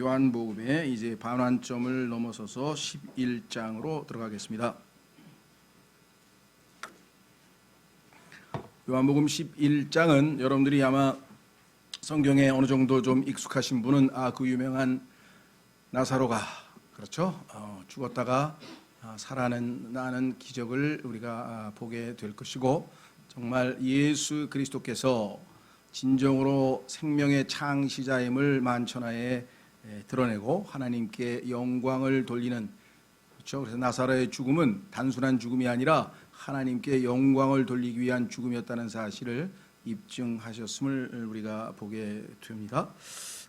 요한복음의 이제 반환점을 넘어서서 11장으로 들어가겠습니다. 요한복음 11장은 여러분들이 아마 성경에 어느 정도 좀 익숙하신 분은 그 유명한 나사로가 그렇죠? 죽었다가 살아나는 기적을 우리가 보게 될 것이고, 정말 예수 그리스도께서 진정으로 생명의 창시자임을 만천하에 드러내고 하나님께 영광을 돌리는, 그렇죠? 그래서 나사로의 죽음은 단순한 죽음이 아니라 하나님께 영광을 돌리기 위한 죽음이었다는 사실을 입증하셨음을 우리가 보게 됩니다.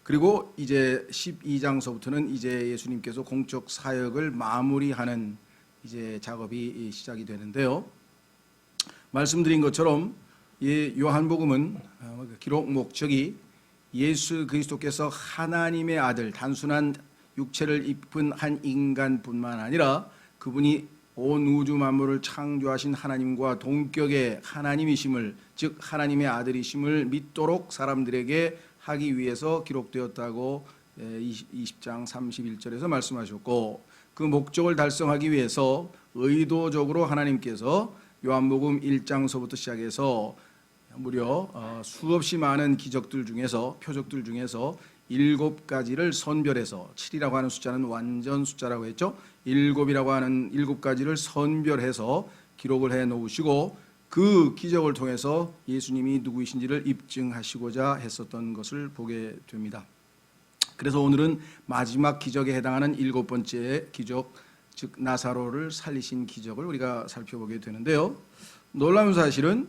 그리고 이제 12장서부터는 이제 예수님께서 공적 사역을 마무리하는 이제 작업이 시작이 되는데요. 말씀드린 것처럼 이 요한복음은 기록 목적이 예수 그리스도께서 하나님의 아들, 단순한 육체를 입은 한 인간뿐만 아니라 그분이 온 우주 만물을 창조하신 하나님과 동격의 하나님이심을, 즉 하나님의 아들이심을 믿도록 사람들에게 하기 위해서 기록되었다고 20장 31절에서 말씀하셨고, 그 목적을 달성하기 위해서 의도적으로 하나님께서 요한복음 1장서부터 시작해서 무려 수없이 많은 기적들 중에서, 표적들 중에서 7가지를 선별해서, 7이라고 하는 숫자는 완전 숫자라고 했죠. 7이라고 하는 7가지를 선별해서 기록을 해 놓으시고, 그 기적을 통해서 예수님이 누구이신지를 입증하시고자 했었던 것을 보게 됩니다. 그래서 오늘은 마지막 기적에 해당하는 7번째 기적, 즉 나사로를 살리신 기적을 우리가 살펴보게 되는데요. 놀라운 사실은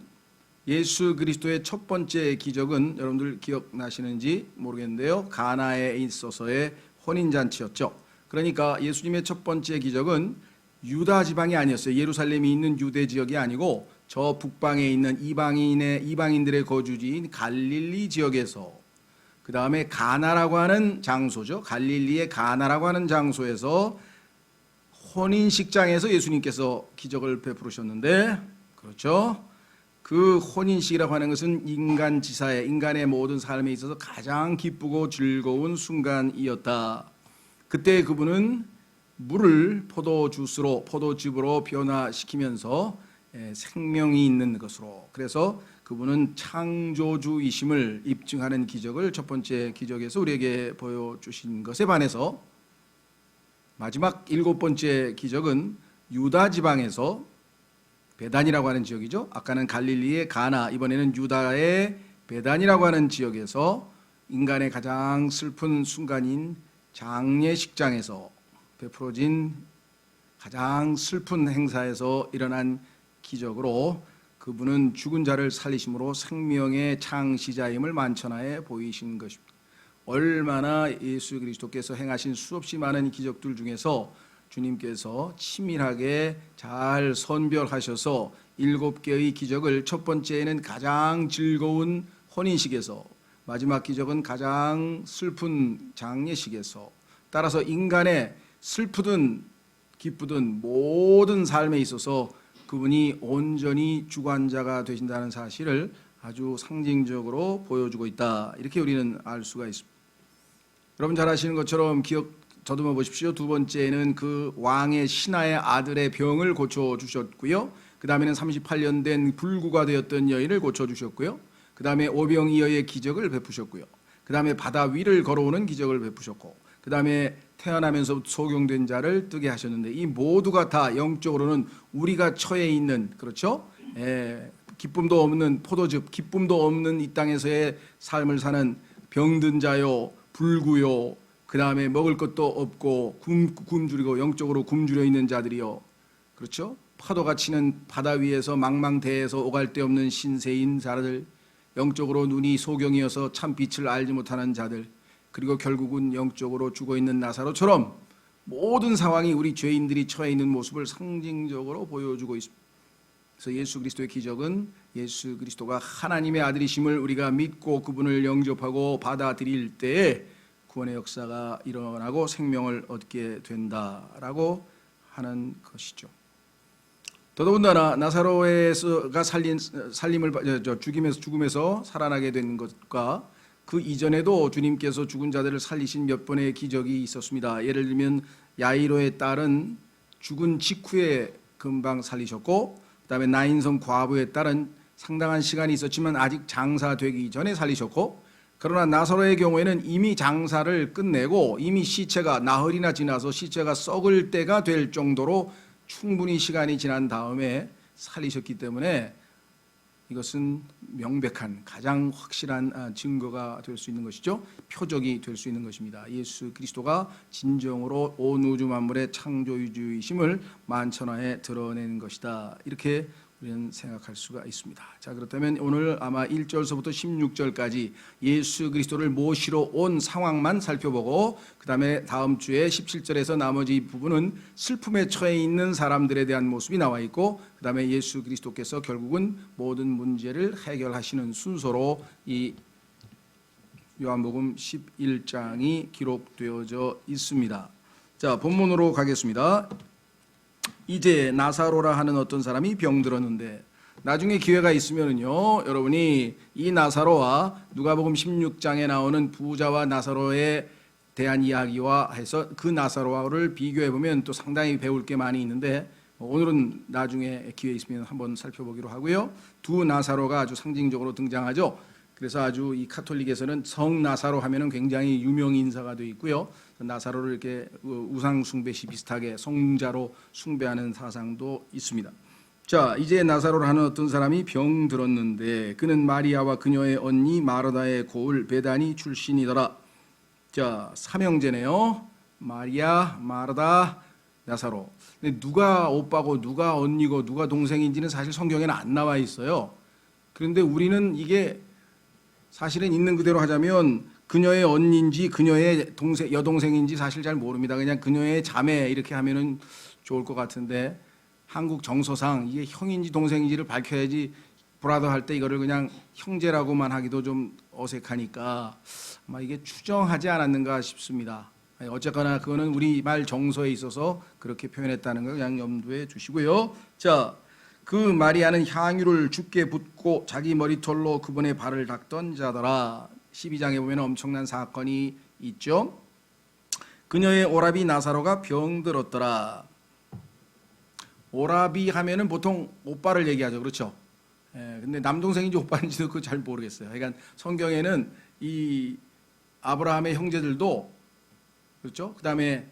예수 그리스도의 첫 번째 기적은 여러분들 기억나시는지 모르겠는데요, 가나에 있어서의 혼인잔치였죠. 그러니까 예수님의 첫 번째 기적은 유다 지방이 아니었어요. 예루살렘이 있는 유대 지역이 아니고 저 북방에 있는 이방인들의 거주지인 갈릴리 지역에서, 그 다음에 가나라고 하는 장소죠. 갈릴리의 가나라고 하는 장소에서 혼인식장에서 예수님께서 기적을 베푸셨는데, 그렇죠? 그 혼인식이라고 하는 것은 인간의 모든 삶에 있어서 가장 기쁘고 즐거운 순간이었다. 그때 그분은 물을 포도즙으로 변화시키면서 생명이 있는 것으로, 그래서 그분은 창조주이심을 입증하는 기적을 첫 번째 기적에서 우리에게 보여주신 것에 반해서 마지막 7번째 기적은 유다 지방에서, 베단이라고 하는 지역이죠. 아까는 갈릴리의 가나, 이번에는 유다의 베단이라고 하는 지역에서 인간의 가장 슬픈 순간인 장례식장에서 베풀어진 가장 슬픈 행사에서 일어난 기적으로, 그분은 죽은 자를 살리심으로 생명의 창시자임을 만천하에 보이신 것입니다. 얼마나 예수 그리스도께서 행하신 수없이 많은 기적들 중에서 주님께서 치밀하게 잘 선별하셔서 7개의 기적을, 첫 번째는 가장 즐거운 혼인식에서, 마지막 기적은 가장 슬픈 장례식에서, 따라서 인간의 슬프든 기쁘든 모든 삶에 있어서 그분이 온전히 주관자가 되신다는 사실을 아주 상징적으로 보여주고 있다, 이렇게 우리는 알 수가 있습니다. 여러분 잘 아시는 것처럼 더듬어 보십시오. 두 번째는 그 왕의 신하의 아들의 병을 고쳐주셨고요. 그 다음에는 38년 된 불구가 되었던 여인을 고쳐주셨고요. 그 다음에 오병이어의 기적을 베푸셨고요. 그 다음에 바다 위를 걸어오는 기적을 베푸셨고, 그 다음에 태어나면서 소경된 자를 뜨게 하셨는데, 이 모두가 다 영적으로는 우리가 처해 있는, 그렇죠? 기쁨도 없는 포도즙, 기쁨도 없는 이 땅에서의 삶을 사는 병든 자요, 불구요, 그 다음에 먹을 것도 없고 굶주리고 영적으로 굶주려 있는 자들이요, 그렇죠? 파도가 치는 바다 위에서 망망대해에서 오갈 데 없는 신세인 자들, 영적으로 눈이 소경이어서 참 빛을 알지 못하는 자들, 그리고 결국은 영적으로 죽어있는 나사로처럼 모든 상황이 우리 죄인들이 처해 있는 모습을 상징적으로 보여주고 있습니다. 그래서 예수 그리스도의 기적은 예수 그리스도가 하나님의 아들이심을 우리가 믿고 그분을 영접하고 받아들일 때에 구원의 역사가 일어나고 생명을 얻게 된다라고 하는 것이죠. 더더군다나 나사로가 죽음에서 살아나게 된 것과 그 이전에도 주님께서 죽은 자들을 살리신 몇 번의 기적이 있었습니다. 예를 들면 야이로의 딸은 죽은 직후에 금방 살리셨고, 그다음에 나인성 과부의 딸은 상당한 시간이 있었지만 아직 장사되기 전에 살리셨고, 그러나 나사로의 경우에는 이미 장사를 끝내고 이미 시체가 나흘이나 지나서 시체가 썩을 때가 될 정도로 충분히 시간이 지난 다음에 살리셨기 때문에 이것은 명백한 가장 확실한 증거가 될 수 있는 것이죠. 표적이 될 수 있는 것입니다. 예수 그리스도가 진정으로 온 우주 만물의 창조주이심을 만천하에 드러낸 것이다. 이렇게 우리는 생각할 수가 있습니다. 자, 그렇다면 오늘 아마 1절서부터 16절까지 예수 그리스도를 모시러 온 상황만 살펴보고, 그 다음에 다음 주에 17절에서 나머지 부분은 슬픔에 처해 있는 사람들에 대한 모습이 나와 있고, 그 다음에 예수 그리스도께서 결국은 모든 문제를 해결하시는 순서로 이 요한복음 11장이 기록되어져 있습니다. 자, 본문으로 가겠습니다. 이제 나사로라 하는 어떤 사람이 병들었는데, 나중에 기회가 있으면은요, 여러분이 이 나사로와 누가복음 16장에 나오는 부자와 나사로에 대한 이야기와 해서 그 나사로를 비교해 보면 또 상당히 배울 게 많이 있는데, 오늘은 나중에 기회 있으면 한번 살펴보기로 하고요. 두 나사로가 아주 상징적으로 등장하죠. 그래서 아주 이 카톨릭에서는 성 나사로 하면은 굉장히 유명 인사가 되어 있고요. 나사로를 이렇게 우상 숭배시 비슷하게 성자로 숭배하는 사상도 있습니다. 자, 이제 나사로를 하는 어떤 사람이 병들었는데 그는 마리아와 그녀의 언니 마르다의 고을 베다니 출신이더라. 자, 삼형제네요. 마리아, 마르다, 나사로. 근데 누가 오빠고 누가 언니고 누가 동생인지는 사실 성경에는 안 나와 있어요. 그런데 우리는 이게 사실은 있는 그대로 하자면 그녀의 언니인지 그녀의 여동생인지 사실 잘 모릅니다. 그냥 그녀의 자매 이렇게 하면은 좋을 것 같은데, 한국 정서상 이게 형인지 동생인지를 밝혀야지 브라더 할 때 이거를 그냥 형제라고만 하기도 좀 어색하니까 아마 이게 추정하지 않았는가 싶습니다. 어쨌거나 그거는 우리말 정서에 있어서 그렇게 표현했다는 걸 그냥 염두에 두시고요. 자, 그 마리아는 향유를 주께 붓고 자기 머리털로 그분의 발을 닦던 자더라. 12장에 보면 엄청난 사건이 있죠. 그녀의 오라비 나사로가 병들었더라. 오라비 하면은 보통 오빠를 얘기하죠. 그렇죠? 근데 남동생인지 오빠인지도 그거 잘 모르겠어요. 그러니까 성경에는 이 아브라함의 형제들도 그렇죠? 그다음에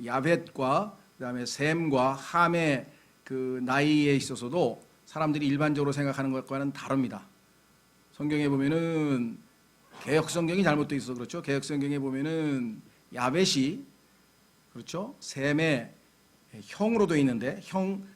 야벳과 그다음에 셈과 함의 그 나이에 있어서도 사람들이 일반적으로 생각하는 것과는 다릅니다. 성경에 보면은 개역 성경이 잘못되어 있어서 그렇죠. 개역 성경에 보면은 야벳이 그렇죠. 셈의 형으로 되어 있는데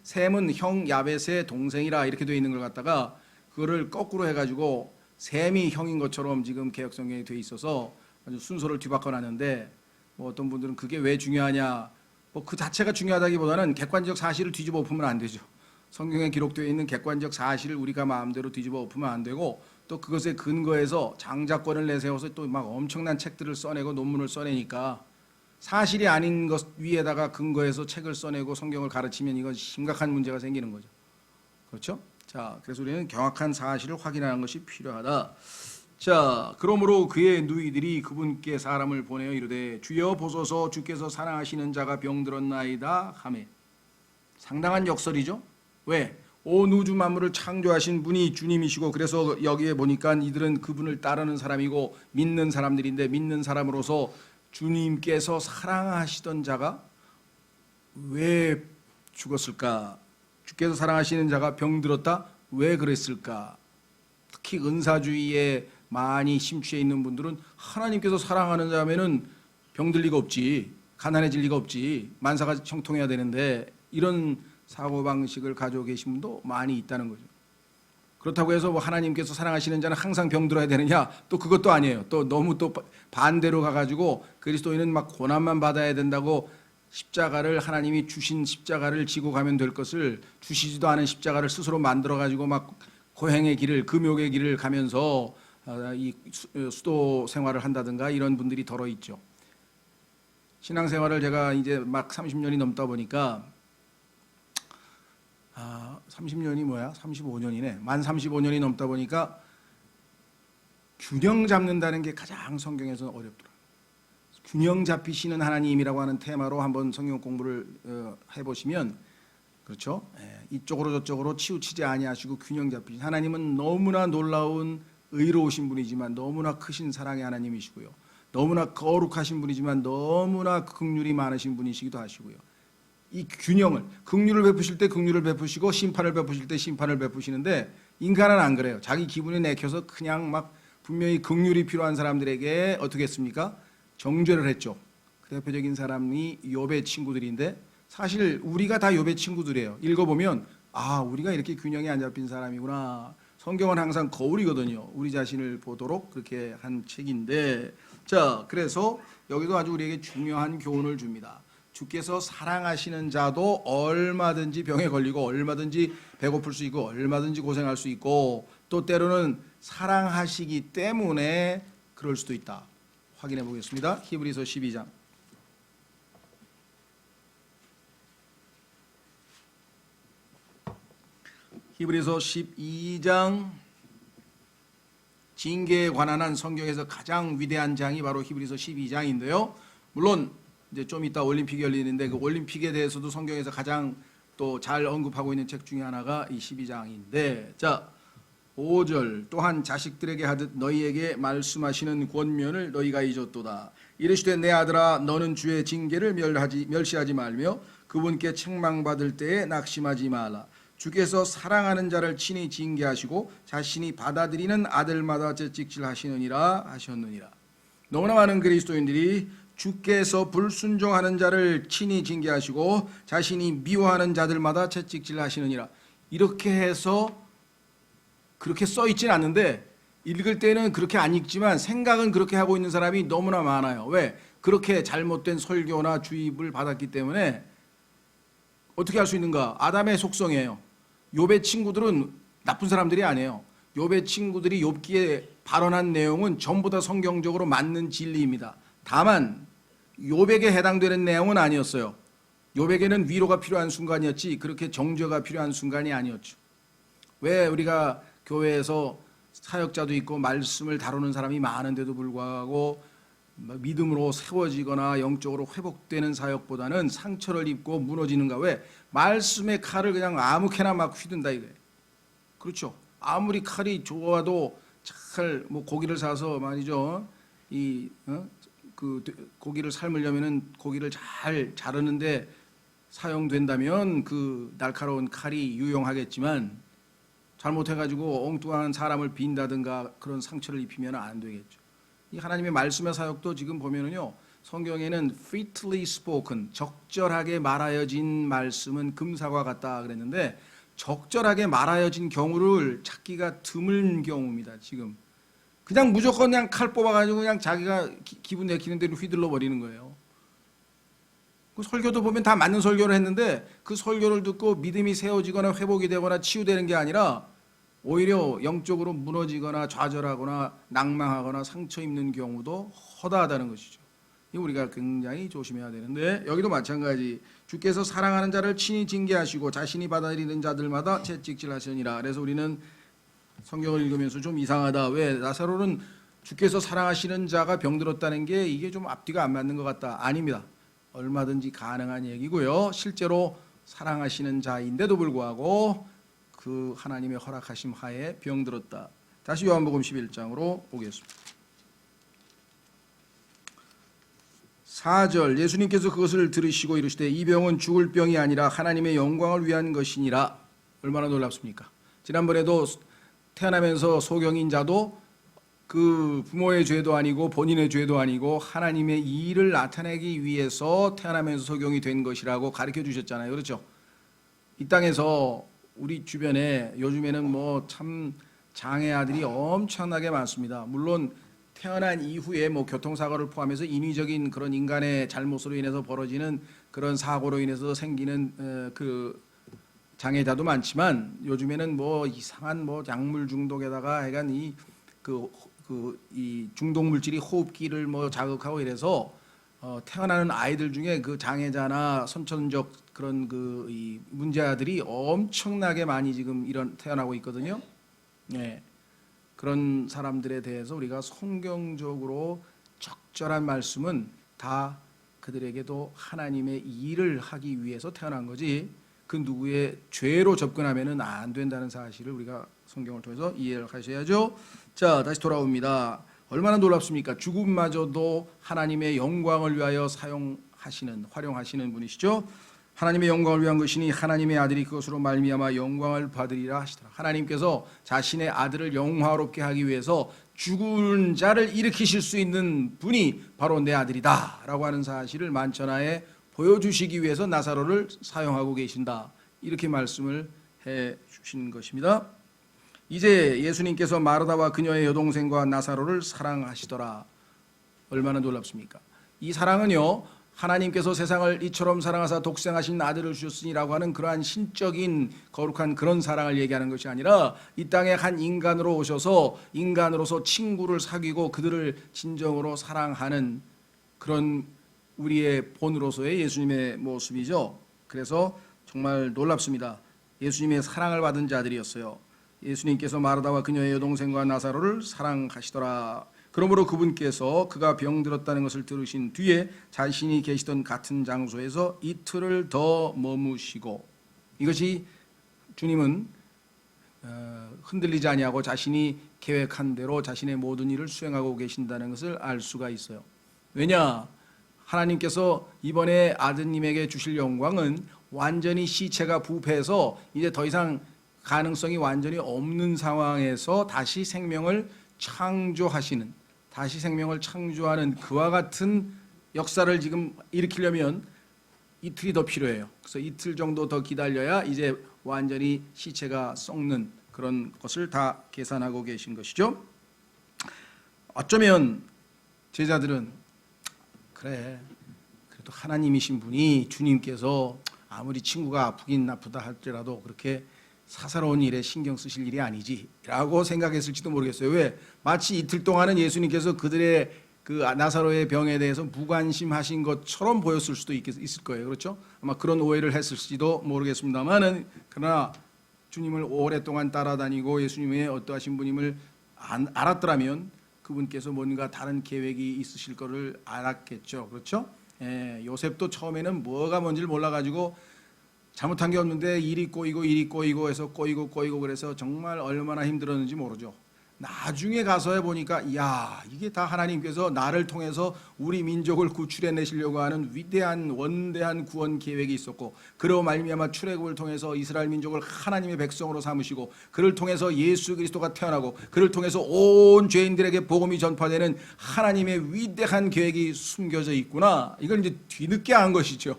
셈은 형 야벳의 동생이라 이렇게 되어 있는 걸 갖다가 그거를 거꾸로 해가지고 셈이 형인 것처럼 지금 개역 성경에 되어 있어서 아주 순서를 뒤바꿔 놨는데, 뭐 어떤 분들은 그게 왜 중요하냐, 뭐 그 자체가 중요하다기보다는 객관적 사실을 뒤집어 엎으면 안 되죠. 성경에 기록되어 있는 객관적 사실을 우리가 마음대로 뒤집어 엎으면 안 되고, 또 그것에 근거해서 장자권을 내세워서 또 막 엄청난 책들을 써내고 논문을 써내니까 사실이 아닌 것 위에다가 근거해서 책을 써내고 성경을 가르치면 이건 심각한 문제가 생기는 거죠. 그렇죠? 자, 그래서 우리는 정확한 사실을 확인하는 것이 필요하다. 자, 그러므로 그의 누이들이 그분께 사람을 보내어 이르되 주여 보소서 주께서 사랑하시는 자가 병들었나이다 하매. 상당한 역설이죠. 왜? 온 우주 만물을 창조하신 분이 주님이시고, 그래서 여기에 보니까 이들은 그분을 따르는 사람이고 믿는 사람들인데, 믿는 사람으로서 주님께서 사랑하시던 자가 왜 죽었을까? 주께서 사랑하시는 자가 병들었다? 왜 그랬을까? 특히 은사주의에 많이 심취해 있는 분들은 하나님께서 사랑하는 자면은 병들 리가 없지, 가난해질 리가 없지, 만사가 형통해야 되는데, 이런 사고방식을 가지고 계신 분도 많이 있다는 거죠. 그렇다고 해서 뭐 하나님께서 사랑하시는 자는 항상 병들어야 되느냐? 또 그것도 아니에요. 또 너무 또 반대로 가가지고 그리스도인은 막 고난만 받아야 된다고 십자가를, 하나님이 주신 십자가를 지고 가면 될 것을 주시지도 않은 십자가를 스스로 만들어가지고 막 고행의 길을, 금욕의 길을 가면서 이 수도 생활을 한다든가 이런 분들이 덜어 있죠. 신앙생활을 제가 이제 막 30년이 넘다 보니까 30년이 뭐야? 35년이네. 만 35년이 넘다 보니까 균형 잡는다는 게 가장 성경에서는 어렵더라. 균형 잡히시는 하나님이라고 하는 테마로 한번 성경 공부를 해보시면 그렇죠? 이쪽으로 저쪽으로 치우치지 아니하시고 균형 잡히신 하나님은 너무나 놀라운 의로우신 분이지만 너무나 크신 사랑의 하나님이시고요. 너무나 거룩하신 분이지만 너무나 긍휼이 많으신 분이시기도 하시고요. 이 균형을 긍휼을 베푸실 때 긍휼을 베푸시고 심판을 베푸실 때 심판을 베푸시는데 인간은 안 그래요. 자기 기분에 내켜서 그냥 막 분명히 긍휼이 필요한 사람들에게 어떻게 했습니까? 정죄를 했죠. 그 대표적인 사람이 욥의 친구들인데 사실 우리가 다 욥의 친구들이에요. 읽어보면 아 우리가 이렇게 균형이 안 잡힌 사람이구나. 성경은 항상 거울이거든요. 우리 자신을 보도록 그렇게 한 책인데 자 그래서 여기도 아주 우리에게 중요한 교훈을 줍니다. 주께서 사랑하시는 자도 얼마든지 병에 걸리고 얼마든지 배고플 수 있고 얼마든지 고생할 수 있고 또 때로는 사랑하시기 때문에 그럴 수도 있다. 확인해 보겠습니다. 히브리서 12장. 히브리서 12장 징계에 관한 한 성경에서 가장 위대한 장이 바로 히브리서 12장인데요. 물론 이제 좀 이따 올림픽이 열리는데 그 올림픽에 대해서도 성경에서 가장 또 잘 언급하고 있는 책 중에 하나가 이 12장인데 자 5절 또한 자식들에게 하듯 너희에게 말씀하시는 권면을 너희가 잊었도다. 이르시되 내 아들아 너는 주의 징계를 멸시하지 말며 그분께 책망받을 때에 낙심하지 말라. 주께서 사랑하는 자를 친히 징계하시고 자신이 받아들이는 아들마다 채찍질하시느니라 하셨느니라. 너무나 많은 그리스도인들이 주께서 불순종하는 자를 친히 징계하시고 자신이 미워하는 자들마다 채찍질하시느니라 이렇게 해서 그렇게 써 있진 않는데 읽을 때는 그렇게 안 읽지만 생각은 그렇게 하고 있는 사람이 너무나 많아요. 왜? 그렇게 잘못된 설교나 주입을 받았기 때문에 어떻게 할 수 있는가? 아담의 속성이에요. 욥의 친구들은 나쁜 사람들이 아니에요. 욥의 친구들이 욥기에 발언한 내용은 전부 다 성경적으로 맞는 진리입니다. 다만 욥에게 해당되는 내용은 아니었어요. 욥에게는 위로가 필요한 순간이었지 그렇게 정죄가 필요한 순간이 아니었죠. 왜 우리가 교회에서 사역자도 있고 말씀을 다루는 사람이 많은데도 불구하고 믿음으로 세워지거나 영적으로 회복되는 사역보다는 상처를 입고 무너지는가? 왜? 말씀의 칼을 그냥 아무렇게나 막 휘둔다 이거예요. 그렇죠. 아무리 칼이 좋아도 잘 뭐 고기를 사서 말이죠. 그 고기를 삶으려면은 고기를 잘 자르는데 사용된다면 그 날카로운 칼이 유용하겠지만 잘못해가지고 엉뚱한 사람을 빈다든가 그런 상처를 입히면 안 되겠죠. 이 하나님의 말씀의 사역도 지금 보면은요 성경에는 fitly spoken 적절하게 말하여진 말씀은 금사과 같다 그랬는데 적절하게 말하여진 경우를 찾기가 드문 경우입니다. 지금 그냥 무조건 그냥 칼 뽑아가지고 그냥 자기가 기분 내키는 대로 휘둘러 버리는 거예요. 그 설교도 보면 다 맞는 설교를 했는데 그 설교를 듣고 믿음이 세워지거나 회복이 되거나 치유되는 게 아니라 오히려 영적으로 무너지거나 좌절하거나 낭망하거나 상처 입는 경우도 허다하다는 것이죠. 이거 우리가 굉장히 조심해야 되는데 여기도 마찬가지 주께서 사랑하는 자를 친히 징계하시고 자신이 받아들이는 자들마다 채찍질하시니라. 그래서 우리는 성경을 읽으면서 좀 이상하다. 왜? 나사로는 주께서 사랑하시는 자가 병들었다는 게 이게 좀 앞뒤가 안 맞는 것 같다. 아닙니다. 얼마든지 가능한 얘기고요. 실제로 사랑하시는 자인데도 불구하고 그 하나님의 허락하심 하에 병들었다. 다시 요한복음 11장으로 보겠습니다. 4절 예수님께서 그것을 들으시고 이르시되 이 병은 죽을 병이 아니라 하나님의 영광을 위한 것이니라. 얼마나 놀랍습니까? 지난번에도 태어나면서 소경인 자도 그 부모의 죄도 아니고 본인의 죄도 아니고 하나님의 일을 나타내기 위해서 태어나면서 소경이 된 것이라고 가르쳐 주셨잖아요. 그렇죠? 이 땅에서 우리 주변에 요즘에는 뭐 참 장애 아들이 엄청나게 많습니다. 물론 태어난 이후에 뭐 교통사고를 포함해서 인위적인 그런 인간의 잘못으로 인해서 벌어지는 그런 사고로 인해서 생기는 그 장애자도 많지만 요즘에는 뭐 이상한 뭐 약물 중독에다가 하여간 이 중독 물질이 호흡기를 뭐 자극하고 이래서 태어나는 아이들 중에 그 장애자나 선천적 그런 이 문제아들이 엄청나게 많이 지금 태어나고 있거든요. 네. 그런 사람들에 대해서 우리가 성경적으로 적절한 말씀은 다 그들에게도 하나님의 일을 하기 위해서 태어난 거지 그 누구의 죄로 접근하면은 안 된다는 사실을 우리가 성경을 통해서 이해를 하셔야죠. 자, 다시 돌아옵니다. 얼마나 놀랍습니까? 죽음마저도 하나님의 영광을 위하여 활용하시는 분이시죠. 하나님의 영광을 위한 것이니 하나님의 아들이 그것으로 말미암아 영광을 받으리라 하시더라. 하나님께서 자신의 아들을 영화롭게 하기 위해서 죽은 자를 일으키실 수 있는 분이 바로 내 아들이다 라고 하는 사실을 만천하에 보여주시기 위해서 나사로를 사용하고 계신다, 이렇게 말씀을 해 주신 것입니다. 이제 예수님께서 마르다와 그녀의 여동생과 나사로를 사랑하시더라. 얼마나 놀랍습니까? 이 사랑은요, 하나님께서 세상을 이처럼 사랑하사 독생하신 아들을 주셨으니라고 하는 그러한 신적인 거룩한 그런 사랑을 얘기하는 것이 아니라 이 땅에 한 인간으로 오셔서 인간으로서 친구를 사귀고 그들을 진정으로 사랑하는 그런 우리의 본으로서의 예수님의 모습이죠. 그래서 정말 놀랍습니다. 예수님의 사랑을 받은 자들이었어요. 예수님께서 마르다와 그녀의 여동생과 나사로를 사랑하시더라. 그러므로 그분께서 그가 병들었다는 것을 들으신 뒤에 자신이 계시던 같은 장소에서 이틀을 더 머무시고, 이것이 주님은 흔들리지 아니하고 자신이 계획한 대로 자신의 모든 일을 수행하고 계신다는 것을 알 수가 있어요. 왜냐? 하나님께서 이번에 아드님에게 주실 영광은 완전히 시체가 부패해서 이제 더 이상 가능성이 완전히 없는 상황에서 다시 생명을 창조하는 그와 같은 역사를 지금 일으키려면 이틀이 더 필요해요. 그래서 이틀 정도 더 기다려야 이제 완전히 시체가 썩는 그런 것을 다 계산하고 계신 것이죠. 어쩌면 제자들은 그래도 하나님이신 분이 주님께서 아무리 친구가 아프긴 아프다 할지라도 그렇게 사사로운 일에 신경 쓰실 일이 아니지라고 생각했을지도 모르겠어요. 왜? 마치 이틀 동안은 예수님께서 그들의 그 나사로의 병에 대해서 무관심하신 것처럼 보였을 수도 있을 거예요. 그렇죠? 아마 그런 오해를 했을지도 모르겠습니다만은, 그러나 주님을 오랫동안 따라다니고 예수님의 어떠하신 분임을 알았더라면 그분께서 뭔가 다른 계획이 있으실 거를 알았겠죠. 그렇죠? 요셉도 처음에는 뭐가 뭔지를 몰라가지고 잘못한 게 없는데 일이 꼬이고 해서 꼬이고 그래서 정말 얼마나 힘들었는지 모르죠. 나중에 가서 보니까 야, 이게 다 하나님께서 나를 통해서 우리 민족을 구출해 내시려고 하는 위대한 원대한 구원 계획이 있었고, 그로 말미암아 출애굽을 통해서 이스라엘 민족을 하나님의 백성으로 삼으시고 그를 통해서 예수 그리스도가 태어나고 그를 통해서 온 죄인들에게 복음이 전파되는 하나님의 위대한 계획이 숨겨져 있구나. 이걸 이제 뒤늦게 안 것이죠.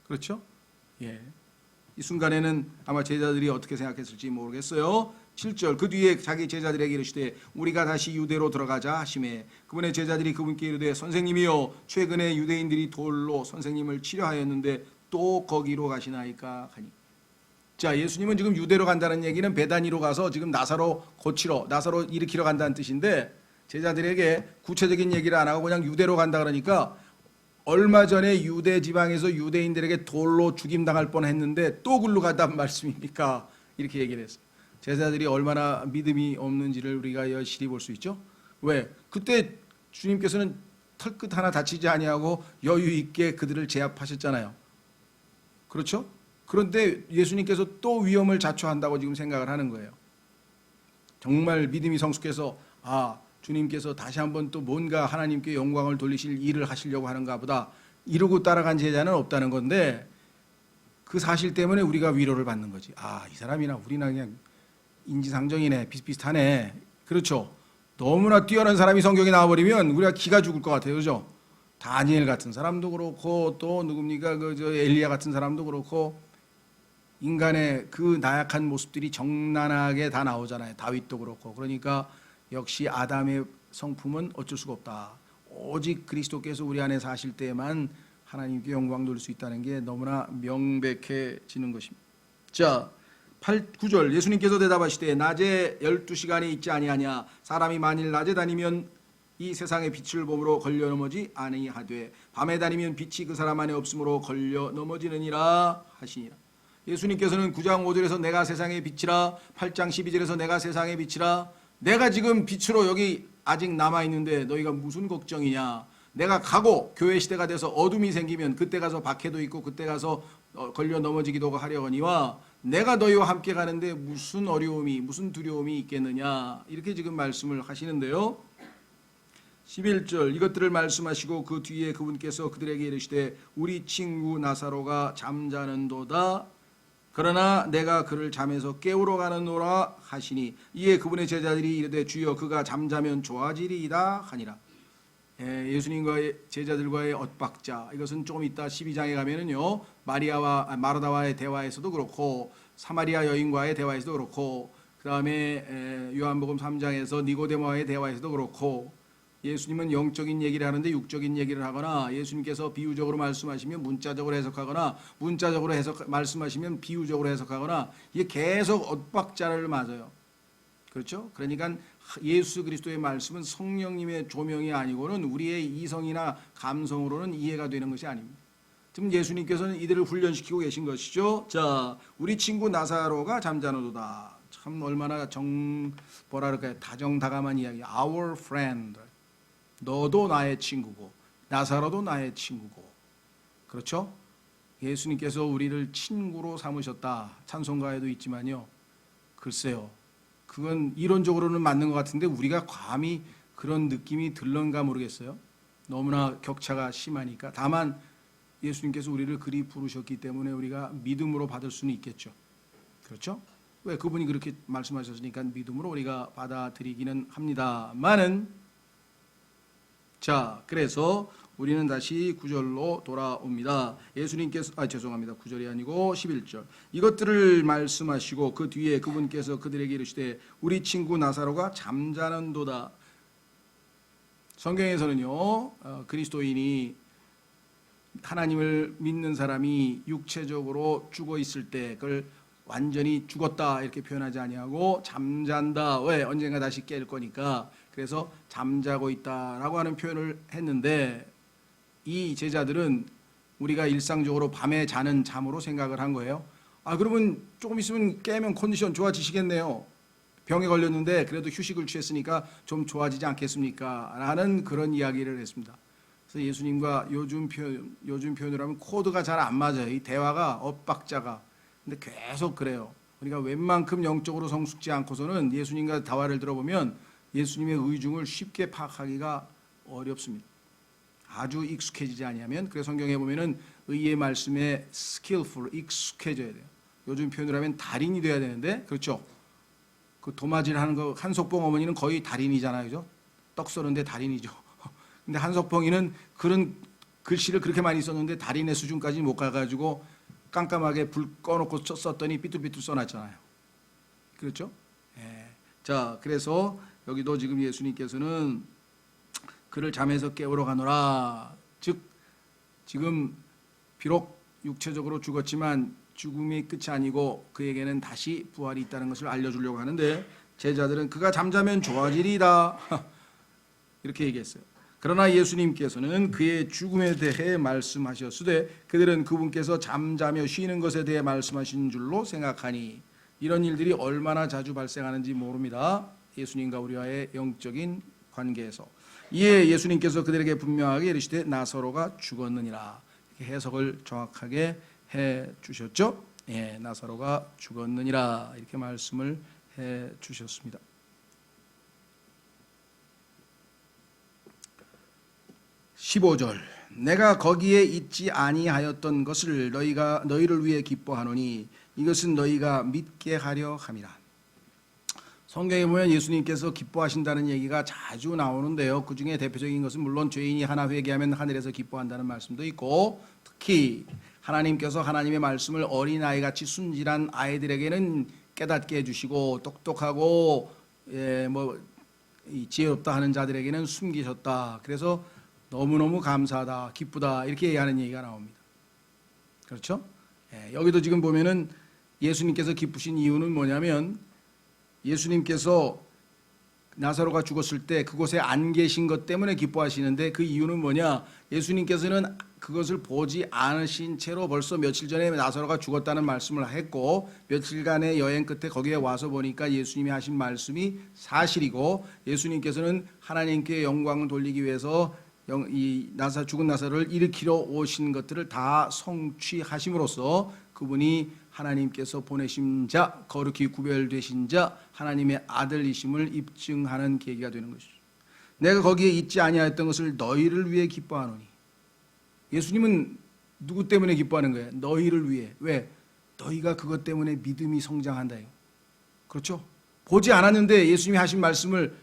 그렇죠? 예. 이 순간에는 아마 제자들이 어떻게 생각했을지 모르겠어요. 7절, 그 뒤에 자기 제자들에게 이르시되 우리가 다시 유대로 들어가자 하시매 그분의 제자들이 그분께 이르되 선생님이여 최근에 유대인들이 돌로 선생님을 치려하였는데 또 거기로 가시나이까 하니. 자, 예수님은 지금 유대로 간다는 얘기는 베다니로 가서 지금 나사로 일으키러 간다는 뜻인데, 제자들에게 구체적인 얘기를 안 하고 그냥 유대로 간다 그러니까 얼마 전에 유대 지방에서 유대인들에게 돌로 죽임당할 뻔했는데 또 굴로 간다는 말씀입니까? 이렇게 얘기를 했어요. 제자들이 얼마나 믿음이 없는지를 우리가 여실히 볼 수 있죠. 왜? 그때 주님께서는 털끝 하나 다치지 아니하고 여유 있게 그들을 제압하셨잖아요. 그렇죠? 그런데 예수님께서 또 위험을 자초한다고 지금 생각을 하는 거예요. 정말 믿음이 성숙해서 주님께서 다시 한번 또 뭔가 하나님께 영광을 돌리실 일을 하시려고 하는가 보다 이러고 따라간 제자는 없다는 건데, 그 사실 때문에 우리가 위로를 받는 거지. 이 사람이나 우리나 그냥 인지상정이네, 비슷비슷하네. 그렇죠? 너무나 뛰어난 사람이 성경에 나와버리면 우리가 기가 죽을 것 같아요. 그렇죠? 다니엘 같은 사람도 그렇고 또 누굽니까 엘리야 같은 사람도 그렇고 인간의 그 나약한 모습들이 정난하게 다 나오잖아요. 다윗도 그렇고. 그러니까 역시 아담의 성품은 어쩔 수가 없다. 오직 그리스도께서 우리 안에 사실 때만 하나님께 영광 돌릴 수 있다는 게 너무나 명백해지는 것입니다. 자, 9절, 예수님께서 대답하시되 낮에 12시간이 있지 아니하냐. 사람이 만일 낮에 다니면 이 세상의 빛을 보므로 걸려 넘어지 아니하되 밤에 다니면 빛이 그 사람 안에 없으므로 걸려 넘어지느니라 하시니라. 예수님께서는 9장 5절에서 내가 세상의 빛이라, 8장 12절에서 내가 세상의 빛이라, 내가 지금 빛으로 여기 아직 남아있는데 너희가 무슨 걱정이냐. 내가 가고 교회 시대가 돼서 어둠이 생기면 그때 가서 박해도 있고 그때 가서 걸려 넘어지기도 하려거니와 내가 너희와 함께 가는데 무슨 어려움이 무슨 두려움이 있겠느냐. 이렇게 지금 말씀을 하시는데요. 11절 이것들을 말씀하시고 그 뒤에 그분께서 그들에게 이르시되 우리 친구 나사로가 잠자는도다. 그러나 내가 그를 잠에서 깨우러 가는노라 하시니 이에 그분의 제자들이 이르되 주여 그가 잠자면 좋아지리이다 하니라. 예수님과의 제자들과의 엇박자, 이것은 조금 이따 12장에 가면은요 마르다와의 대화에서도 그렇고 사마리아 여인과의 대화에서도 그렇고 그 다음에 요한복음 3장에서 니고데모와의 대화에서도 그렇고 예수님은 영적인 얘기를 하는데 육적인 얘기를 하거나 예수님께서 비유적으로 말씀하시면 문자적으로 해석하거나 문자적으로 말씀하시면 비유적으로 해석하거나 이게 계속 엇박자를 맞아요. 그렇죠? 그러니까 예수 그리스도의 말씀은 성령님의 조명이 아니고는 우리의 이성이나 감성으로는 이해가 되는 것이 아닙니다. 지금 예수님께서는 이들을 훈련시키고 계신 것이죠. 자, 우리 친구 나사로가 잠자노도다. 참 얼마나 뭐라 그럴까요? 다정다감한 이야기. Our friend. 너도 나의 친구고 나사로도 나의 친구고. 그렇죠? 예수님께서 우리를 친구로 삼으셨다. 찬송가에도 있지만요. 글쎄요. 그건 이론적으로는 맞는 것 같은데 우리가 감히 그런 느낌이 들런가 모르겠어요. 너무나 격차가 심하니까. 다만 예수님께서 우리를 그리 부르셨기 때문에 우리가 믿음으로 받을 수는 있겠죠. 그렇죠? 왜 그분이 그렇게 말씀하셨으니까 믿음으로 우리가 받아들이기는 합니다만은 자, 그래서 우리는 다시 9절로 돌아옵니다. 예수님께서 죄송합니다. 9절이 아니고 11절. 이것들을 말씀하시고 그 뒤에 그분께서 그들에게 이르시되 우리 친구 나사로가 잠자는도다. 성경에서는요 그리스도인이 하나님을 믿는 사람이 육체적으로 죽어 있을 때 그걸 완전히 죽었다 이렇게 표현하지 아니하고 잠잔다. 왜? 언젠가 다시 깰 거니까. 그래서 잠자고 있다라고 하는 표현을 했는데 이 제자들은 우리가 일상적으로 밤에 자는 잠으로 생각을 한 거예요. 아, 그러면 조금 있으면 깨면 컨디션 좋아지시겠네요. 병에 걸렸는데 그래도 휴식을 취했으니까 좀 좋아지지 않겠습니까? 라는 그런 이야기를 했습니다. 그래서 예수님과 요즘 표현으로 하면 코드가 잘 안 맞아요. 이 대화가 엇박자가. 근데 계속 그래요. 우리가 웬만큼 영적으로 성숙지 않고서는 예수님과 대화를 들어보면 예수님의 의중을 쉽게 파악하기가 어렵습니다. 아주 익숙해지지 아니하면. 그래서 성경에 보면은 의의 말씀에 skillful, 익숙해져야 돼요. 요즘 표현으로 하면 달인이 돼야 되는데, 그렇죠? 그 도마질 하는 거 한석봉 어머니는 거의 달인이잖아요, 그죠? 떡 써는데 달인이죠. 근데 한석봉이는 그런 글씨를 그렇게 많이 썼는데 달인의 수준까지 못 가가지고 깜깜하게 불 꺼놓고 썼더니 삐뚤삐뚤 써놨잖아요. 그렇죠? 예. 자, 그래서 여기도 지금 예수님께서는 그를 잠에서 깨우러 가노라. 즉 지금 비록 육체적으로 죽었지만 죽음이 끝이 아니고 그에게는 다시 부활이 있다는 것을 알려주려고 하는데 제자들은 그가 잠자면 좋아지리다 이렇게 얘기했어요. 그러나 예수님께서는 그의 죽음에 대해 말씀하셨으되 그들은 그분께서 잠자며 쉬는 것에 대해 말씀하신 줄로 생각하니 이런 일들이 얼마나 자주 발생하는지 모릅니다. 예수님과 우리와의 영적인 관계에서. 이에 예수님께서 그들에게 분명하게 이르시되 나사로가 죽었느니라. 이렇게 해석을 정확하게 해 주셨죠. 예, 나사로가 죽었느니라 이렇게 말씀을 해 주셨습니다. 15절 내가 거기에 있지 아니하였던 것을 너희를 위해 기뻐하노니 이것은 너희가 믿게 하려 함이라. 성경에 보면 예수님께서 기뻐하신다는 얘기가 자주 나오는데요. 그 중에 대표적인 것은 물론 죄인이 하나 회개하면 하늘에서 기뻐한다는 말씀도 있고 특히 하나님께서 하나님의 말씀을 어린아이같이 순진한 아이들에게는 깨닫게 해주시고 똑똑하고 지혜롭다 하는 자들에게는 숨기셨다. 그래서 너무너무 감사하다, 기쁘다 이렇게 얘기하는 얘기가 나옵니다. 그렇죠? 여기도 지금 보면은 예수님께서 기쁘신 이유는 뭐냐면 예수님께서 나사로가 죽었을 때 그곳에 안 계신 것 때문에 기뻐하시는데 그 이유는 뭐냐? 예수님께서는 그것을 보지 않으신 채로 벌써 며칠 전에 나사로가 죽었다는 말씀을 했고 며칠간의 여행 끝에 거기에 와서 보니까 예수님이 하신 말씀이 사실이고 예수님께서는 하나님께 영광을 돌리기 위해서 이 죽은 나사로를 일으키러 오신 것들을 다 성취하심으로써 그분이 하나님께서 보내신 자, 거룩히 구별되신 자, 하나님의 아들이심을 입증하는 계기가 되는 것이죠. 내가 거기에 있지 아니하였던 것을 너희를 위해 기뻐하노니. 예수님은 누구 때문에 기뻐하는 거예요? 너희를 위해. 왜? 너희가 그것 때문에 믿음이 성장한다. 그렇죠? 보지 않았는데 예수님이 하신 말씀을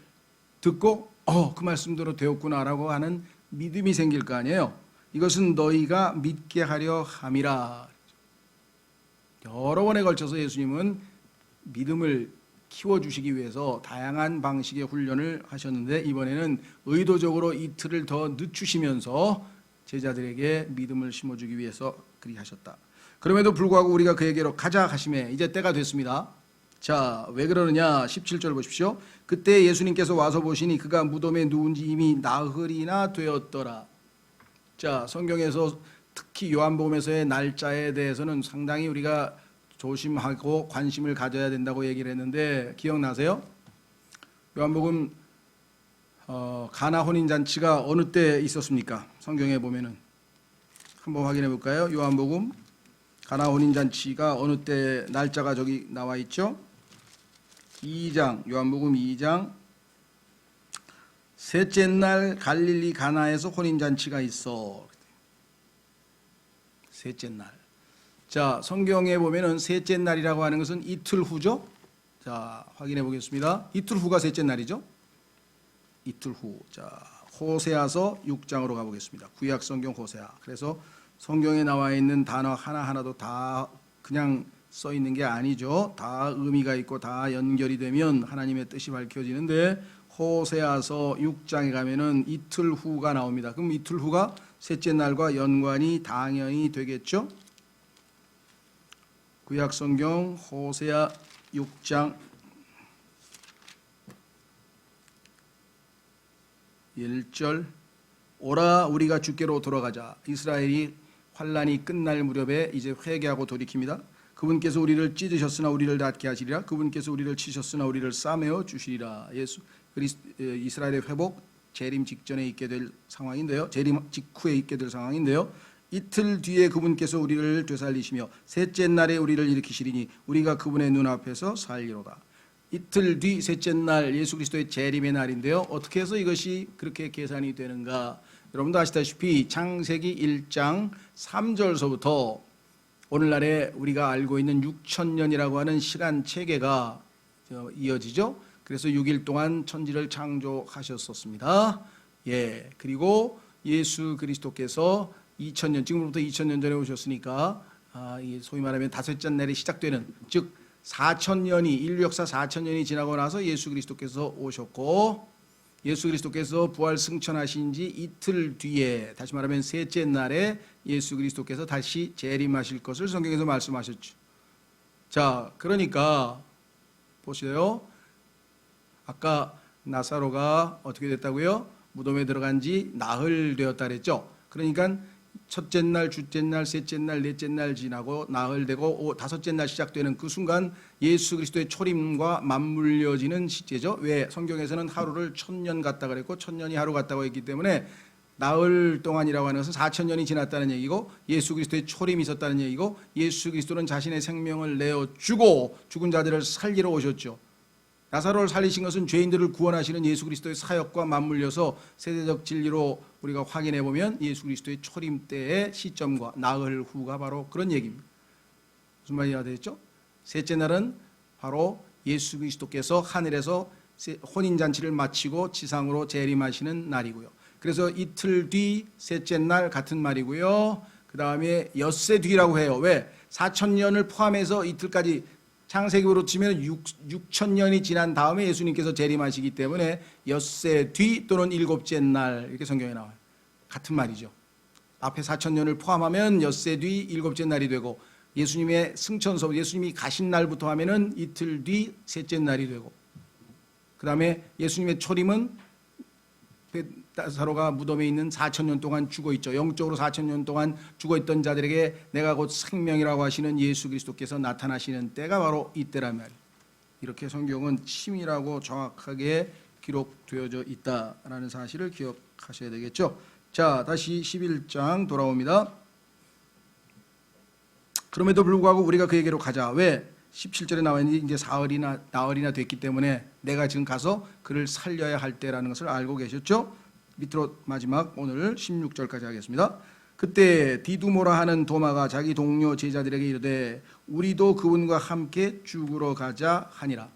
듣고 그 말씀대로 되었구나라고 하는 믿음이 생길 거 아니에요. 이것은 너희가 믿게 하려 함이라. 여러 번에 걸쳐서 예수님은 믿음을 키워주시기 위해서 다양한 방식의 훈련을 하셨는데 이번에는 의도적으로 이틀을 더 늦추시면서 제자들에게 믿음을 심어주기 위해서 그리 하셨다. 그럼에도 불구하고 우리가 그에게로 가자 하심에 이제 때가 됐습니다. 자, 왜 그러느냐? 17절 보십시오. 그때 예수님께서 와서 보시니 그가 무덤에 누운 지 이미 나흘이나 되었더라. 자, 성경에서 특히 요한복음에서의 날짜에 대해서는 상당히 우리가 조심하고 관심을 가져야 된다고 얘기를 했는데 기억나세요? 요한복음 가나 혼인잔치가 어느 때 있었습니까? 성경에 보면은 한번 확인해 볼까요? 요한복음 가나 혼인잔치가 어느 때 날짜가 저기 나와 있죠? 2장 요한복음 2장 셋째 날 갈릴리 가나에서 혼인잔치가 있어. 셋째 날. 자, 성경에 보면은 셋째 날이라고 하는 것은 이틀 후죠. 자, 확인해 보겠습니다. 이틀 후가 셋째 날이죠. 이틀 후. 자, 호세아서 6장으로 가보겠습니다. 구약 성경 호세아. 그래서 성경에 나와 있는 단어 하나하나도 다 그냥 써 있는 게 아니죠. 다 의미가 있고 다 연결이 되면 하나님의 뜻이 밝혀지는데 호세아서 6장에 가면은 이틀 후가 나옵니다. 그럼 이틀 후가 셋째 날과 연관이 당연히 되겠죠. 구약 성경 호세아 6장 1절 오라 우리가 주께로 돌아가자. 이스라엘이 환란이 끝날 무렵에 이제 회개하고 돌이킵니다. 그분께서 우리를 찢으셨으나 우리를 낫게 하시리라. 그분께서 우리를 치셨으나 우리를 싸매어 주시리라. 이스라엘의 회복 재림 직전에 있게 될 상황인데요. 재림 직후에 있게 될 상황인데요. 이틀 뒤에 그분께서 우리를 되살리시며 셋째 날에 우리를 일으키시리니 우리가 그분의 눈앞에서 살리로다. 이틀 뒤 셋째 날 예수 그리스도의 재림의 날인데요. 어떻게 해서 이것이 그렇게 계산이 되는가? 여러분도 아시다시피 창세기 1장 3절서부터 오늘날에 우리가 알고 있는 6천년이라고 하는 시간 체계가 이어지죠. 그래서 6일 동안 천지를 창조하셨었습니다. 예, 그리고 예수 그리스도께서 2000년 지금부터 2000년 전에 오셨으니까 소위 말하면 다섯째 날이 시작되는 즉 4천년이 인류 역사 4천년이 지나고 나서 예수 그리스도께서 오셨고 예수 그리스도께서 부활 승천하신 지 이틀 뒤에 다시 말하면 셋째 날에 예수 그리스도께서 다시 재림하실 것을 성경에서 말씀하셨죠. 자, 그러니까 보세요. 아까 나사로가 어떻게 됐다고요? 무덤에 들어간 지 나흘 되었다 그랬죠. 그러니까 첫째 날, 둘째 날, 셋째 날, 넷째 날 지나고 나흘 되고 다섯째 날 시작되는 그 순간 예수 그리스도의 초림과 맞물려지는 시제죠. 왜? 성경에서는 하루를 1000년 같다 그랬고 1000년이 하루 같다고 했기 때문에 나흘 동안이라고 하는 것은 4000년이 지났다는 얘기고 예수 그리스도의 초림이 있었다는 얘기고 예수 그리스도는 자신의 생명을 내어주고 죽은 자들을 살리러 오셨죠. 나사로를 살리신 것은 죄인들을 구원하시는 예수 그리스도의 사역과 맞물려서 세대적 진리로 우리가 확인해 보면 예수 그리스도의 초림 때의 시점과 나흘 후가 바로 그런 얘기입니다. 무슨 말이 되겠죠? 셋째 날은 바로 예수 그리스도께서 하늘에서 혼인잔치를 마치고 지상으로 재림하시는 날이고요. 그래서 이틀 뒤 셋째 날 같은 말이고요. 그 다음에 엿새 뒤라고 해요. 왜? 4천년을 포함해서 이틀까지 창세기로 치면 6천년이 지난 다음에 예수님께서 재림하시기 때문에 엿새 뒤 또는 일곱째 날 이렇게 성경에 나와요. 같은 말이죠. 앞에 4천년을 포함하면 엿새 뒤 일곱째 날이 되고 예수님의 승천서 예수님이 가신 날부터 하면은 이틀 뒤 셋째 날이 되고 그 다음에 예수님의 초림은 나사로가 무덤에 있는 4,000년 동안 죽어 있죠. 영적으로 4,000년 동안 죽어 있던 자들에게 내가 곧 생명이라고 하시는 예수 그리스도께서 나타나시는 때가 바로 이때란 말이에요. 이렇게 성경은 치밀하고 정확하게 기록되어져 있다라는 사실을 기억하셔야 되겠죠. 자, 다시 11장 돌아옵니다. 그럼에도 불구하고 우리가 그에게로 가자. 왜? 17절에 나와 있는지 이제 나흘이나 됐기 때문에 내가 지금 가서 그를 살려야 할 때라는 것을 알고 계셨죠? 밑으로 마지막 오늘 16절까지 하겠습니다. 그때 디두모라 하는 도마가 자기 동료 제자들에게 이르되 우리도 그분과 함께 죽으러 가자 하니라.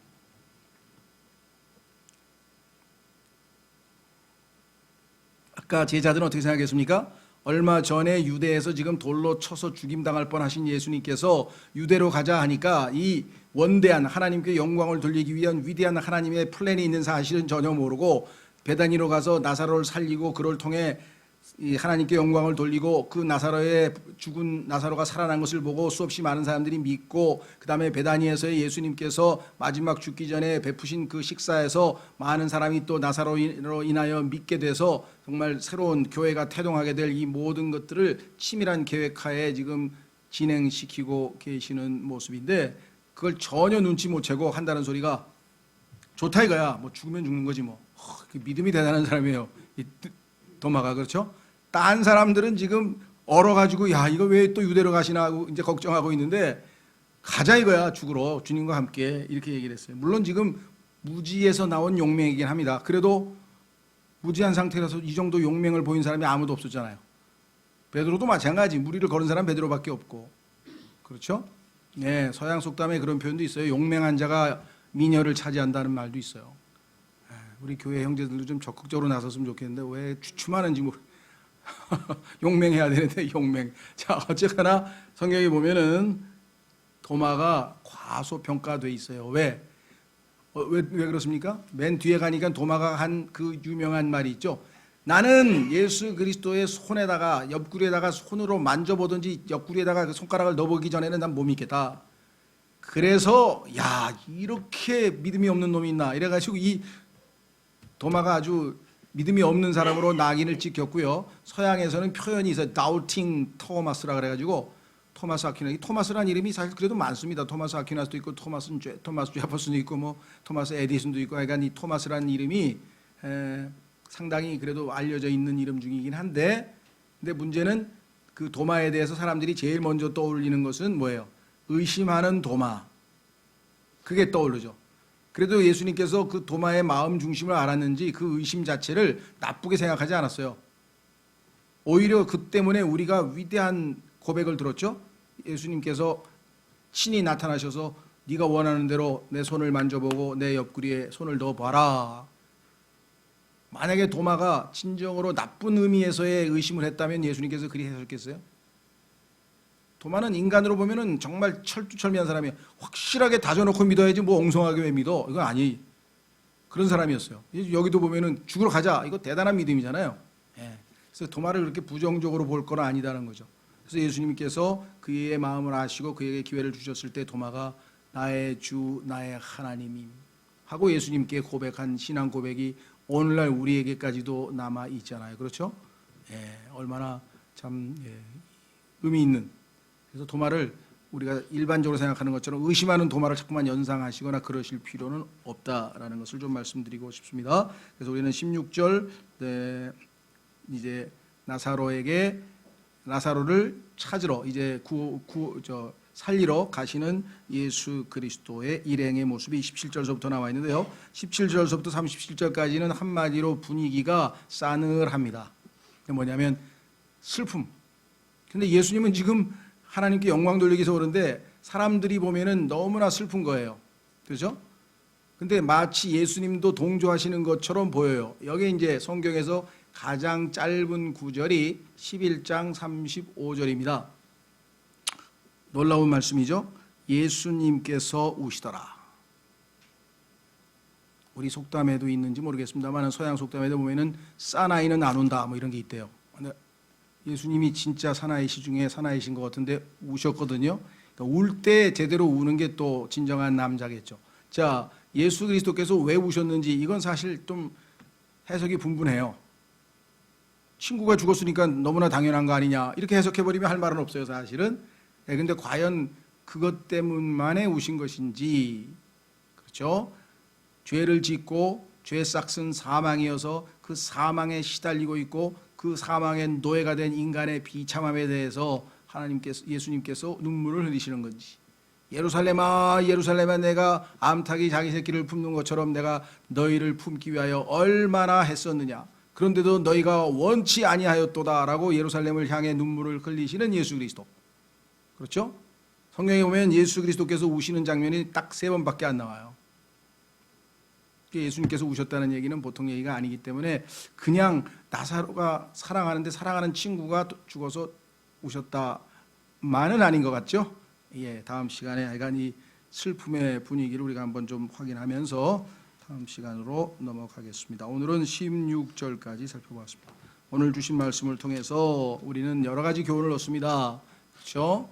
아까 제자들은 어떻게 생각했습니까? 얼마 전에 유대에서 지금 돌로 쳐서 죽임당할 뻔하신 예수님께서 유대로 가자 하니까 이 원대한 하나님께 영광을 돌리기 위한 위대한 하나님의 플랜이 있는 사실은 전혀 모르고 베다니로 가서 나사로를 살리고 그를 통해 이 하나님께 영광을 돌리고 그 나사로의 죽은 나사로가 살아난 것을 보고 수없이 많은 사람들이 믿고 그 다음에 베다니에서의 예수님께서 마지막 죽기 전에 베푸신 그 식사에서 많은 사람이 또 나사로로 인하여 믿게 돼서 정말 새로운 교회가 태동하게 될 이 모든 것들을 치밀한 계획하에 지금 진행시키고 계시는 모습인데 그걸 전혀 눈치 못 채고 한다는 소리가 좋다 이거야. 뭐 죽으면 죽는 거지 뭐. 믿음이 대단한 사람이에요. 이 도마가 그렇죠? 딴 사람들은 지금 얼어가지고 야 이거 왜 또 유대로 가시나 하고 이제 걱정하고 있는데 가자 이거야 죽으러 주님과 함께 이렇게 얘기를 했어요. 물론 지금 무지에서 나온 용맹이긴 합니다. 그래도 무지한 상태라서 이 정도 용맹을 보인 사람이 아무도 없었잖아요. 베드로도 마찬가지. 무리를 걸은 사람 베드로밖에 없고 그렇죠? 네, 서양 속담에 그런 표현도 있어요. 용맹한 자가 미녀를 차지한다는 말도 있어요. 우리 교회 형제들도 좀 적극적으로 나섰으면 좋겠는데 왜 주춤하는지 모르. 용맹해야 되는데 용맹. 자, 어쨌거나 성경에 보면은 도마가 과소평가돼 있어요. 왜 그렇습니까? 맨 뒤에 가니까 도마가 한 그 유명한 말이 있죠. 나는 예수 그리스도의 손에다가 옆구리에다가 손으로 만져보든지 옆구리에다가 그 손가락을 넣어보기 전에는 난 못 믿겠다. 그래서 야 이렇게 믿음이 없는 놈이 있나 이래가지고 이 도마가 아주 믿음이 없는 사람으로 낙인을 찍혔고요. 서양에서는 표현이 있어요. Doubting Thomas라 그래가지고 토마스 아퀴나스. 토마스라는 이름이 사실 그래도 많습니다. 토마스 아퀴나스도 있고 토마스 제퍼슨도 있고 뭐 토마스 에디슨도 있고 그러니까 이 토마스라는 이름이 상당히 그래도 알려져 있는 이름 중이긴 한데 근데 문제는 그 도마에 대해서 사람들이 제일 먼저 떠올리는 것은 뭐예요? 의심하는 도마. 그게 떠오르죠. 그래도 예수님께서 그 도마의 마음 중심을 알았는지 그 의심 자체를 나쁘게 생각하지 않았어요. 오히려 그 때문에 우리가 위대한 고백을 들었죠. 예수님께서 친히 나타나셔서 네가 원하는 대로 내 손을 만져보고 내 옆구리에 손을 넣어봐라. 만약에 도마가 진정으로 나쁜 의미에서의 의심을 했다면 예수님께서 그리 하셨겠어요? 도마는 인간으로 보면은 정말 철두철미한 사람이에요. 확실하게 다져놓고 믿어야지 뭐 엉성하게 왜 믿어? 이건 아니. 그런 사람이었어요. 여기도 보면은 죽으러 가자. 이거 대단한 믿음이잖아요. 예. 그래서 도마를 그렇게 부정적으로 볼 건 아니다는 거죠. 그래서 예수님께서 그의 마음을 아시고 그에게 기회를 주셨을 때 도마가 나의 주, 나의 하나님임 하고 예수님께 고백한 신앙 고백이 오늘날 우리에게까지도 남아 있잖아요. 그렇죠? 예. 얼마나 참 의미 있는. 그래서 도마를 우리가 일반적으로 생각하는 것처럼 의심하는 도마를 자꾸만 연상하시거나 그러실 필요는 없다라는 것을 좀 말씀드리고 싶습니다. 그래서 우리는 16절 이제 나사로를 찾으러 이제 살리러 가시는 예수 그리스도의 일행의 모습이 17절서부터 나와 있는데요. 17절서부터 37절까지는 한마디로 분위기가 싸늘합니다. 뭐냐면 슬픔. 근데 예수님은 지금 하나님께 영광 돌리기 위해서 그런데 사람들이 보면은 너무나 슬픈 거예요. 그렇죠? 근데 마치 예수님도 동조하시는 것처럼 보여요. 여기 이제 성경에서 가장 짧은 구절이 11장 35절입니다. 놀라운 말씀이죠. 예수님께서 우시더라. 우리 속담에도 있는지 모르겠습니다만 서양 속담에도 보면은 사나이는 안 온다 뭐 이런 게 있대요. 예수님이 진짜 사나이시 중에 사나이신 것 같은데 우셨거든요. 그러니까 울 때 제대로 우는 게 또 진정한 남자겠죠. 자, 예수 그리스도께서 왜 우셨는지 이건 사실 좀 해석이 분분해요. 친구가 죽었으니까 너무나 당연한 거 아니냐 이렇게 해석해버리면 할 말은 없어요 사실은. 근데 과연 그것 때문만에 우신 것인지, 그렇죠? 죄를 짓고 죄 싹슨 사망이어서 그 사망에 시달리고 있고 그 사망의 노예가 된 인간의 비참함에 대해서 예수님께서 눈물을 흘리시는 건지, 예루살렘아 예루살렘아 내가 암탉이 자기 새끼를 품는 것처럼 내가 너희를 품기 위하여 얼마나 했었느냐 그런데도 너희가 원치 아니하였도다라고 예루살렘을 향해 눈물을 흘리시는 예수 그리스도. 그렇죠? 성경에 보면 예수 그리스도께서 우시는 장면이 딱 3번밖에 안 나와요. 예수님께서 우셨다는 얘기는 보통 얘기가 아니기 때문에 그냥 나사로가 사랑하는데 사랑하는 친구가 죽어서 우셨다만은 아닌 것 같죠? 예, 다음 시간에 하여간 이 슬픔의 분위기를 우리가 한번 좀 확인하면서 다음 시간으로 넘어가겠습니다. 오늘은 16절까지 살펴보았습니다. 오늘 주신 말씀을 통해서 우리는 여러 가지 교훈을 얻습니다. 그렇죠?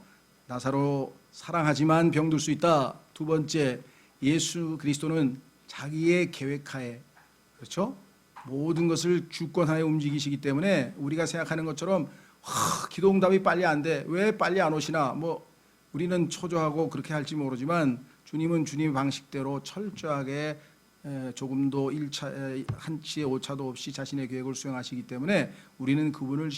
나사로 사랑하지만 병들 수 있다. 두 번째, 예수 그리스도는 자기의 계획하에, 그렇죠? 모든 것을 주권하에 움직이시기 때문에 우리가 생각하는 것처럼 기도 응답이 빨리 안 돼. 왜 빨리 안 오시나? 뭐 우리는 초조하고 그렇게 할지 모르지만 주님은 주님의 방식대로 철저하게 조금도 한치의 오차도 없이 자신의 계획을 수행하시기 때문에 우리는 그분을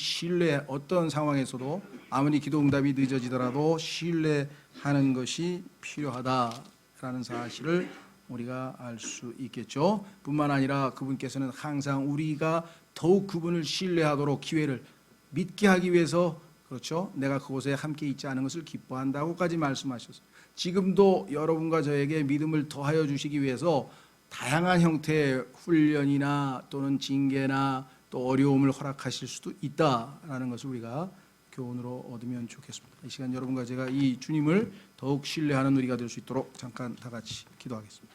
어떤 상황에서도 아무리 기도 응답이 늦어지더라도 신뢰하는 것이 필요하다라는 사실을 우리가 알 수 있겠죠. 뿐만 아니라 그분께서는 항상 우리가 더욱 그분을 신뢰하도록 기회를 믿게 하기 위해서, 그렇죠? 내가 그곳에 함께 있지 않은 것을 기뻐한다고까지 말씀하셨어요. 지금도 여러분과 저에게 믿음을 더하여 주시기 위해서 다양한 형태의 훈련이나 또는 징계나 또 어려움을 허락하실 수도 있다라는 것을 우리가 교훈으로 얻으면 좋겠습니다. 이 시간 여러분과 제가 이 주님을 더욱 신뢰하는 우리가 될 수 있도록 잠깐 다 같이 기도하겠습니다.